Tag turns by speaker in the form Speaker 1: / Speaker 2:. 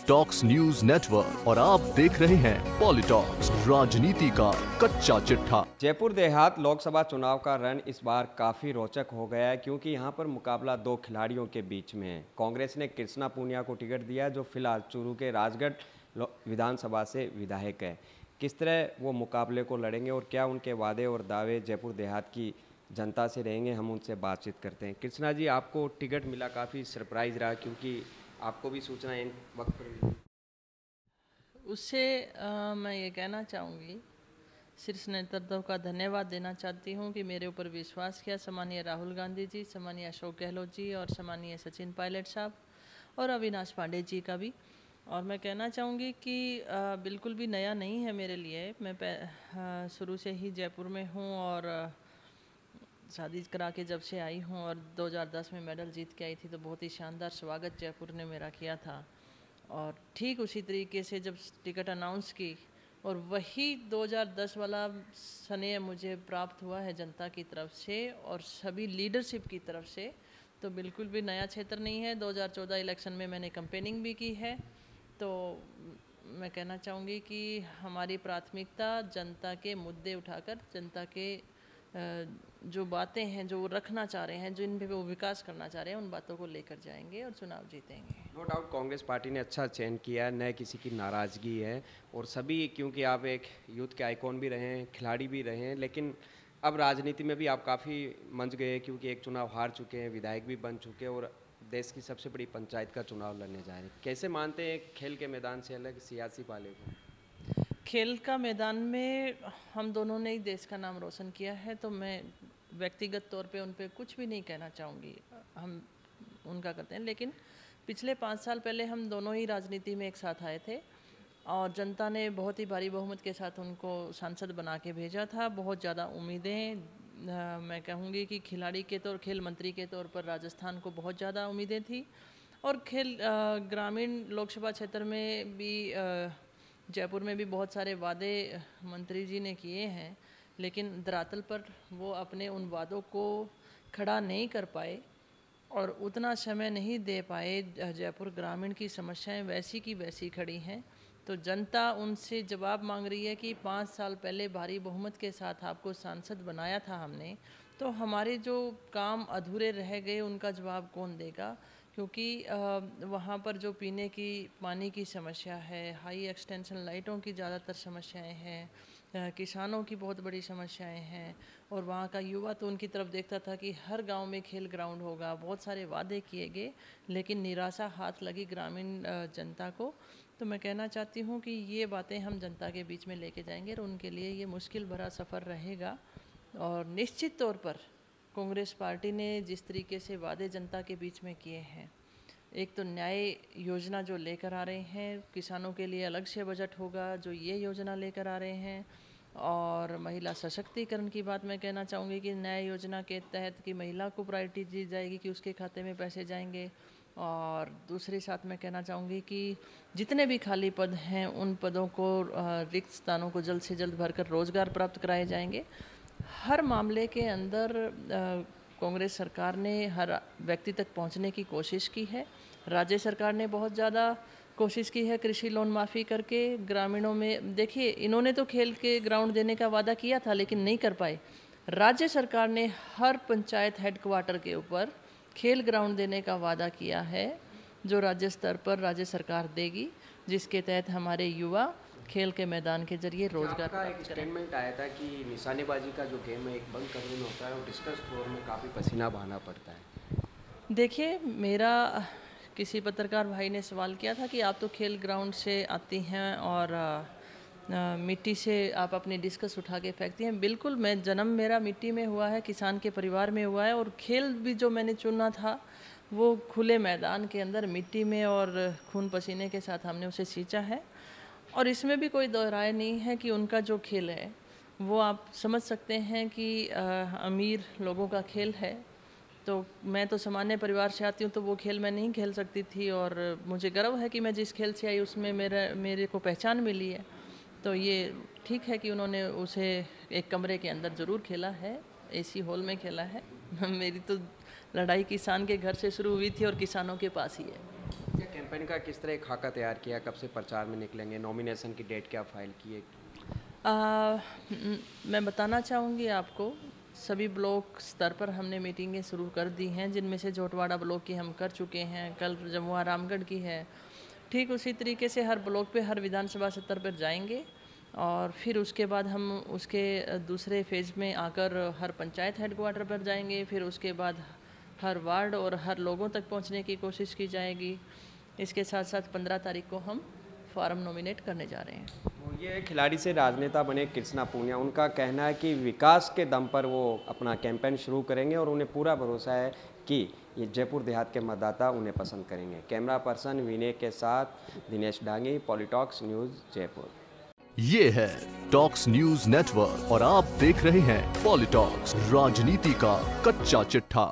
Speaker 1: Talks news network और आप देख रहे हैं पॉलिटॉक्स, राजनीति का कच्चा चिट्ठा।
Speaker 2: जयपुर देहात लोकसभा चुनाव का रण इस बार काफ़ी रोचक हो गया है, क्योंकि यहां पर मुकाबला दो खिलाड़ियों के बीच में है। कांग्रेस ने कृष्णा पूनिया को टिकट दिया, जो फिलहाल चूरू के राजगढ़ विधानसभा से विधायक है। किस तरह वो मुकाबले को लड़ेंगे और क्या उनके वादे और दावे जयपुर देहात की जनता से रहेंगे, हम उनसे बातचीत करते हैं। कृष्णा जी, आपको टिकट मिला, काफ़ी सरप्राइज रहा, क्योंकि आपको भी सूचना इन वक्त पर
Speaker 3: उससे मैं ये कहना चाहूँगी, शीर्ष नेतृत्व का धन्यवाद देना चाहती हूँ कि मेरे ऊपर विश्वास किया। सम्मानीय राहुल गांधी जी, सम्मानीय अशोक गहलोत जी और सम्मानीय सचिन पायलट साहब और अविनाश पांडे जी का भी। और मैं कहना चाहूँगी कि बिल्कुल भी नया नहीं है मेरे लिए। मैं शुरू से ही जयपुर में हूँ और शादी करा के जब से आई हूँ और 2010 में मेडल जीत के आई थी, तो बहुत ही शानदार स्वागत जयपुर ने मेरा किया था। और ठीक उसी तरीके से जब टिकट अनाउंस की, और वही 2010 वाला स्नेह मुझे प्राप्त हुआ है जनता की तरफ से और सभी लीडरशिप की तरफ से, तो बिल्कुल भी नया क्षेत्र नहीं है। 2014 इलेक्शन में मैंने कैंपेनिंग भी की है। तो मैं कहना चाहूँगी कि हमारी प्राथमिकता जनता के मुद्दे उठाकर, जनता के जो बातें हैं जो वो रखना चाह रहे हैं, जिन पे वो विकास करना चाह रहे हैं, उन बातों को लेकर जाएंगे और चुनाव जीतेंगे।
Speaker 2: नो डाउट कांग्रेस पार्टी ने अच्छा चयन किया है, न किसी की नाराज़गी है। और सभी, क्योंकि आप एक यूथ के आइकॉन भी रहे हैं, खिलाड़ी भी रहे हैं, लेकिन अब राजनीति में भी आप काफ़ी मंच गए, क्योंकि एक चुनाव हार चुके हैं, विधायक भी बन चुके हैं और देश की सबसे बड़ी पंचायत का चुनाव लड़ने जा रहे हैं। कैसे मानते हैं खेल के मैदान से अलग सियासी पाले को?
Speaker 3: खेल का मैदान में हम दोनों ने ही देश का नाम रोशन किया है, तो मैं व्यक्तिगत तौर पे उन पे कुछ भी नहीं कहना चाहूँगी। हम उनका करते हैं, लेकिन पिछले 5 साल पहले हम दोनों ही राजनीति में एक साथ आए थे और जनता ने बहुत ही भारी बहुमत के साथ उनको सांसद बना के भेजा था। बहुत ज़्यादा उम्मीदें, मैं कहूँगी कि खिलाड़ी के तौर, खेल मंत्री के तौर पर राजस्थान को बहुत ज़्यादा उम्मीदें थी। और खेल ग्रामीण लोकसभा क्षेत्र में भी, जयपुर में भी बहुत सारे वादे मंत्री जी ने किए हैं, लेकिन धरातल पर वो अपने उन वादों को खड़ा नहीं कर पाए और उतना समय नहीं दे पाए। जयपुर ग्रामीण की समस्याएं वैसी की वैसी खड़ी हैं। तो जनता उनसे जवाब मांग रही है कि 5 साल पहले भारी बहुमत के साथ आपको सांसद बनाया था हमने, तो हमारे जो काम अधूरे रह गए उनका जवाब कौन देगा? क्योंकि वहाँ पर जो पीने की पानी की समस्या है, हाई एक्सटेंशन लाइटों की ज़्यादातर समस्याएं हैं, किसानों की बहुत बड़ी समस्याएं हैं। और वहाँ का युवा तो उनकी तरफ देखता था कि हर गांव में खेल ग्राउंड होगा। बहुत सारे वादे किए गए, लेकिन निराशा हाथ लगी ग्रामीण जनता को। तो मैं कहना चाहती हूँ कि ये बातें हम जनता के बीच में लेके जाएंगे और उनके लिए ये मुश्किल भरा सफ़र रहेगा। और निश्चित तौर पर कांग्रेस पार्टी ने जिस तरीके से वादे जनता के बीच में किए हैं, एक तो न्याय योजना जो लेकर आ रहे हैं, किसानों के लिए अलग से बजट होगा जो ये योजना लेकर आ रहे हैं। और महिला सशक्तिकरण की बात मैं कहना चाहूँगी कि न्याय योजना के तहत कि महिला को प्रायोरिटी दी जाएगी, कि उसके खाते में पैसे जाएंगे। और दूसरे साथ मैं कहना चाहूँगी कि जितने भी खाली पद हैं उन पदों को, रिक्त स्थानों को जल्द से जल्द भरकर रोज़गार प्राप्त कराए जाएंगे। हर मामले के अंदर कांग्रेस सरकार ने हर व्यक्ति तक पहुंचने की कोशिश की है। राज्य सरकार ने बहुत ज़्यादा कोशिश की है कृषि लोन माफ़ी करके ग्रामीणों में। देखिए, इन्होंने तो खेल के ग्राउंड देने का वादा किया था, लेकिन नहीं कर पाए। राज्य सरकार ने हर पंचायत हेडक्वार्टर के ऊपर खेल ग्राउंड देने का वादा किया है, जो राज्य स्तर पर राज्य सरकार देगी, जिसके तहत हमारे युवा खेल के मैदान के जरिए रोजगार
Speaker 2: का एक स्टेटमेंट आया था कि निशानेबाजी का जो गेम है एक बंद करने में होता है और डिस्कस फ्लोर में काफ़ी पसीना बहाना पड़ता है।
Speaker 3: देखिए, मेरा किसी पत्रकार भाई ने सवाल किया था कि आप तो खेल ग्राउंड से आती हैं और मिट्टी से आप अपनी डिस्कस उठा के फेंकती हैं। बिल्कुल, मैं जन्म मेरा मिट्टी में हुआ है, किसान के परिवार में हुआ है, और खेल भी जो मैंने चुना था वो खुले मैदान के अंदर मिट्टी में और खून पसीने के साथ हमने उसे सींचा है। और इसमें भी कोई दो राय नहीं है कि उनका जो खेल है वो आप समझ सकते हैं कि अमीर लोगों का खेल है। तो मैं तो सामान्य परिवार से आती हूँ, तो वो खेल मैं नहीं खेल सकती थी। और मुझे गर्व है कि मैं जिस खेल से आई उसमें मेरे को पहचान मिली है। तो ये ठीक है कि उन्होंने उसे एक कमरे के अंदर ज़रूर खेला है, एसी हॉल में खेला है। मेरी तो लड़ाई किसान के घर से शुरू हुई थी और किसानों के पास ही है।
Speaker 2: कैंपेन का किस तरह खाका तैयार किया, कब से प्रचार में निकलेंगे, नॉमिनेशन की डेट क्या फाइल की है?
Speaker 3: मैं बताना चाहूँगी आपको, सभी ब्लॉक स्तर पर हमने मीटिंगें शुरू कर दी हैं, जिनमें से जोटवाड़ा ब्लॉक की हम कर चुके हैं, कल जमुआ रामगढ़ की है। ठीक उसी तरीके से हर ब्लॉक पे, हर विधानसभा स्तर पर जाएंगे और फिर उसके बाद हम उसके दूसरे फेज़ में आकर हर पंचायत हेडक्वार्टर पर जाएंगे, फिर उसके बाद हर वार्ड और हर लोगों तक पहुंचने की कोशिश की जाएगी। इसके साथ साथ 15 तारीख को हम फॉर्म नॉमिनेट करने जा रहे हैं।
Speaker 2: तो ये खिलाड़ी से राजनेता बने कृष्णा पूनिया, उनका कहना है कि विकास के दम पर वो अपना कैंपेन शुरू करेंगे और उन्हें पूरा भरोसा है कि ये जयपुर देहात के मतदाता उन्हें पसंद करेंगे। कैमरा पर्सन विनय के साथ दिनेश डांगी, पॉलिटॉक्स न्यूज़, जयपुर।
Speaker 1: ये है टॉक्स न्यूज नेटवर्क और आप देख रहे हैं पॉलिटॉक्स, राजनीति का कच्चा चिट्ठा।